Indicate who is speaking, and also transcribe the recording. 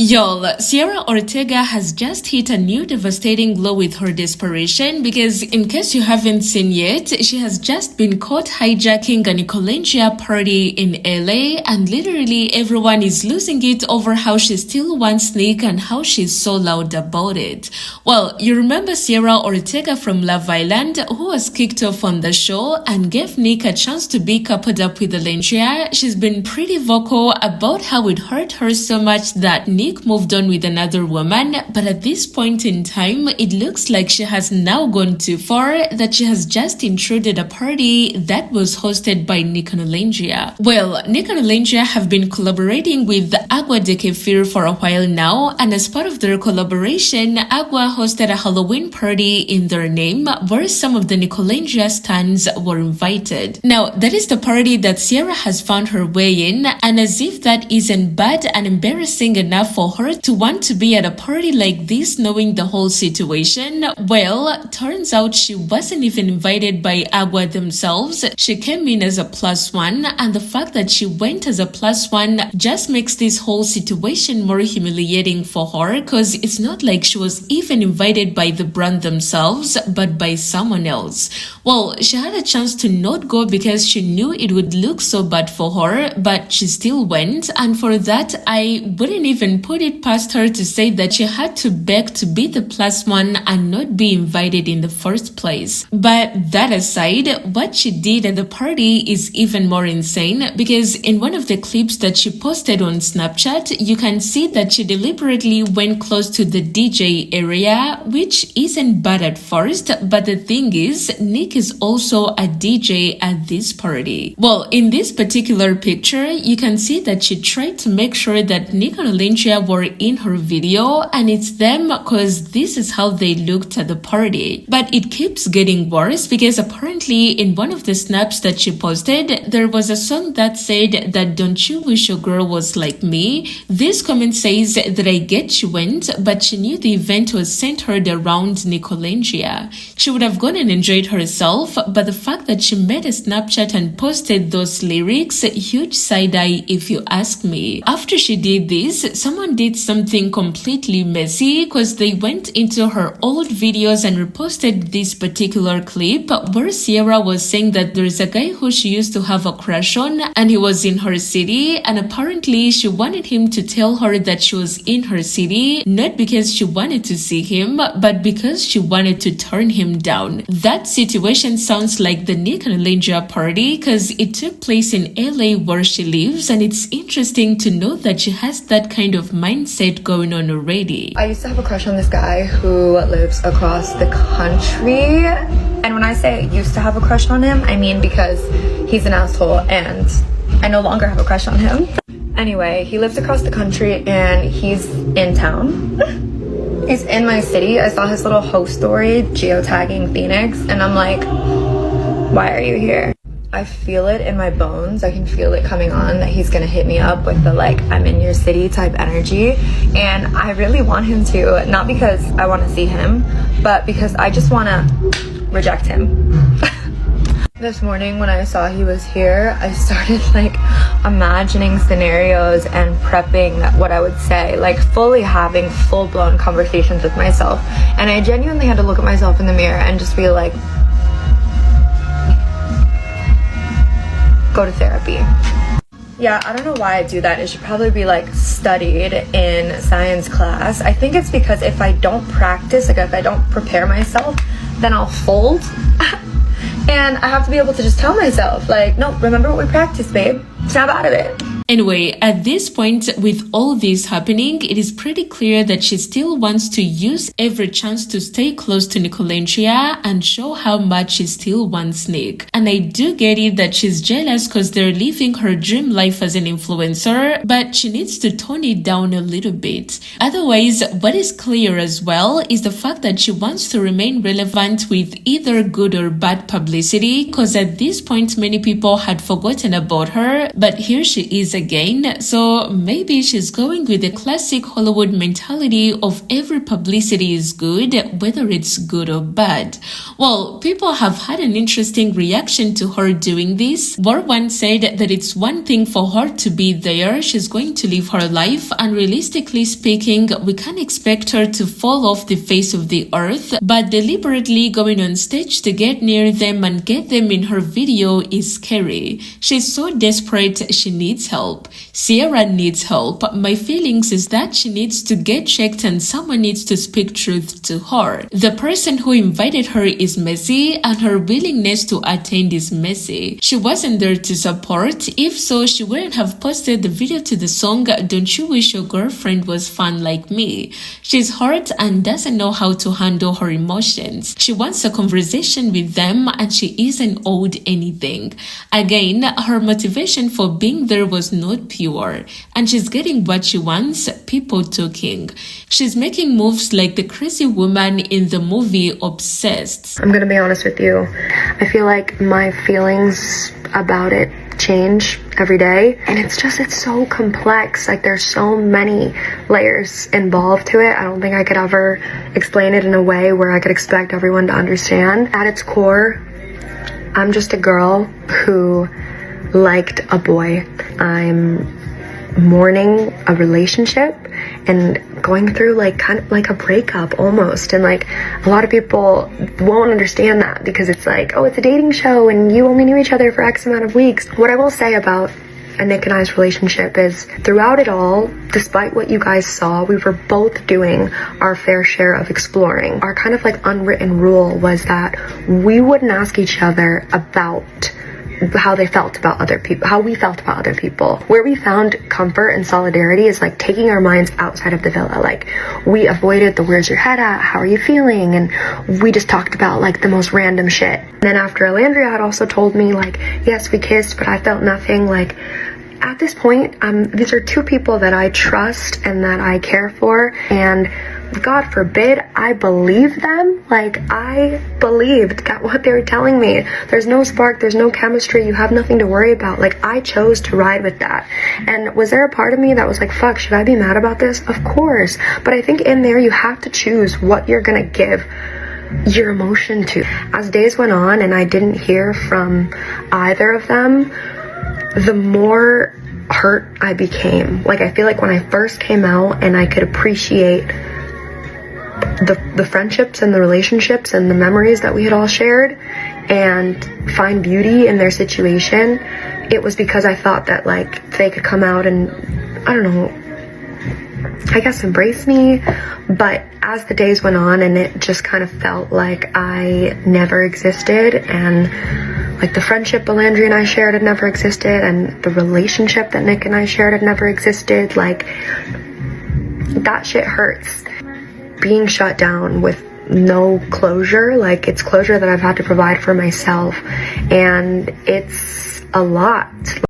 Speaker 1: Y'all, Cierra Ortega has just hit a new devastating blow with her desperation because, in case you haven't seen yet, she has just been caught hijacking a nicolandria party in LA, and literally everyone is losing it over how she still wants Nick and how she's so loud about it. Well, you remember Cierra Ortega from Love Island, who was kicked off on the show and gave Nick a chance to be coupled up with Olandria. She's been pretty vocal about how it hurt her so much that Nick moved on with another woman, but at this point in time, it looks like she has now gone too far, that she has just intruded a party that was hosted by Nick and Olandria. Well, Nick and Olandria have been collaborating with Agua de Kefir for a while now, and as part of their collaboration, Agua hosted a Halloween party in their name where some of the Nicolandria stans were invited. Now, that is the party that Cierra has found her way in, and as if that isn't bad and embarrassing enough for her to want to be at a party like this knowing the whole situation, well, turns out she wasn't even invited by Agua themselves. She came in as a +1, and the fact that she went as a +1 just makes this whole situation more humiliating for her, because it's not like she was even invited by the brand themselves, but by someone else. Well, she had a chance to not go because she knew it would look so bad for her, but she still went, and for that, I wouldn't even put it past her to say that she had to beg to be the +1 and not be invited in the first place. But that aside, what she did at the party is even more insane, because in one of the clips that she posted on Snapchat, you can see that she deliberately went close to the DJ area, which isn't bad at first, but the thing is, Nick is also a DJ at this party. Well, in this particular picture, you can see that she tried to make sure that Nick and Olandria were in her video, and it's them because this is how they looked at the party. But it keeps getting worse because apparently in one of the snaps that she posted, there was a song that said that "Don't you wish your girl was like me?" This comment says that I get she went, but she knew the event was centered around Nicolandria. She would have gone and enjoyed herself, but the fact that she made a Snapchat and posted those lyrics, huge side-eye if you ask me. After she did this, someone did something completely messy because they went into her old videos and reposted this particular clip where Cierra was saying that there's a guy who she used to have a crush on and he was in her city, and apparently she wanted him to tell her that she was in her city, not because she wanted to see him, but because she wanted to turn him down. That situation sounds like the Nick and Olandria party because it took place in LA where she lives, and it's interesting to know that she has that kind of mindset going on already.
Speaker 2: I used to have a crush on this guy who lives across the country, and when I say used to have a crush on him, I mean because he's an asshole and I no longer have a crush on him. Anyway, he lives across the country and he's in town. He's in my city. I saw his little host story geotagging Phoenix, and I'm like, why are you here? I feel it in my bones. I can feel it coming on that he's gonna hit me up with the like, I'm in your city type energy. And I really want him to, not because I want to see him, but because I just want to reject him. This morning when I saw he was here, I started like imagining scenarios and prepping what I would say, like fully having full-blown conversations with myself. And I genuinely had to look at myself in the mirror and just be like, go to therapy. Yeah, I don't know why I do that. It should probably be like studied in science class. I think it's because if I don't practice, like if I don't prepare myself, then I'll fold. And I have to be able to just tell myself, like, no, remember what we practiced, babe. Snap out of it.
Speaker 1: Anyway, at this point, with all this happening, it is pretty clear that she still wants to use every chance to stay close to Nicolandria and show how much she still wants Nick. And I do get it that she's jealous because they're living her dream life as an influencer, but she needs to tone it down a little bit. Otherwise, what is clear as well is the fact that she wants to remain relevant with either good or bad publicity, because at this point, many people had forgotten about her, but here she is this again, so maybe she's going with the classic Hollywood mentality of every publicity is good, whether it's good or bad. Well, people have had an interesting reaction to her doing this. One said that it's one thing for her to be there, she's going to live her life, and realistically speaking, we can't expect her to fall off the face of the earth, but deliberately going on stage to get near them and get them in her video is scary. She's so desperate, she needs help. Cierra needs help. My feelings is that she needs to get checked and someone needs to speak truth to her. The person who invited her is messy and her willingness to attend is messy. She wasn't there to support. If so, she wouldn't have posted the video to the song Don't You Wish Your Girlfriend Was Fun Like Me. She's hurt and doesn't know how to handle her emotions. She wants a conversation with them and she isn't owed anything. Again, her motivation for being there was not pure, and she's getting what she wants, people talking. She's making moves like the crazy woman in the movie Obsessed.
Speaker 2: I'm gonna be honest with you. I feel like my feelings about it change every day, and it's so complex. Like, there's so many layers involved to it. I don't think I could ever explain it in a way where I could expect everyone to understand. At its core, I'm just a girl who liked a boy. I'm mourning a relationship and going through kind of like a breakup almost, and like a lot of people won't understand that because it's like, oh, it's a dating show and you only knew each other for X amount of weeks. What I will say about Nick and I's relationship is, throughout it all, despite what you guys saw, we were both doing our fair share of exploring. Our kind of like unwritten rule was that we wouldn't ask each other about how they felt about other people, how we felt about other people. Where we found comfort and solidarity is like taking our minds outside of the villa. Like, we avoided the where's your head at, how are you feeling, and we just talked about like the most random shit. And then after Olandria had also told me like, yes, we kissed, but I felt nothing. Like, at this point, these are two people that I trust and that I care for, and God forbid I believe them. Like, I believed that what they were telling me. There's no spark, there's no chemistry, you have nothing to worry about. Like, I chose to ride with that. And was there a part of me that was like, fuck, should I be mad about this? Of course. But I think in there you have to choose what you're gonna give your emotion to. As days went on and I didn't hear from either of them, the more hurt I became. Like, I feel like when I first came out and I could appreciate the friendships and the relationships and the memories that we had all shared and find beauty in their situation, it was because I thought that like they could come out and, I don't know, I guess embrace me. But as the days went on and it just kind of felt like I never existed, and like the friendship Olandria and I shared had never existed, and the relationship that Nick and I shared had never existed, like, that shit hurts. Being shut down with no closure, like, it's closure that I've had to provide for myself, and it's a lot.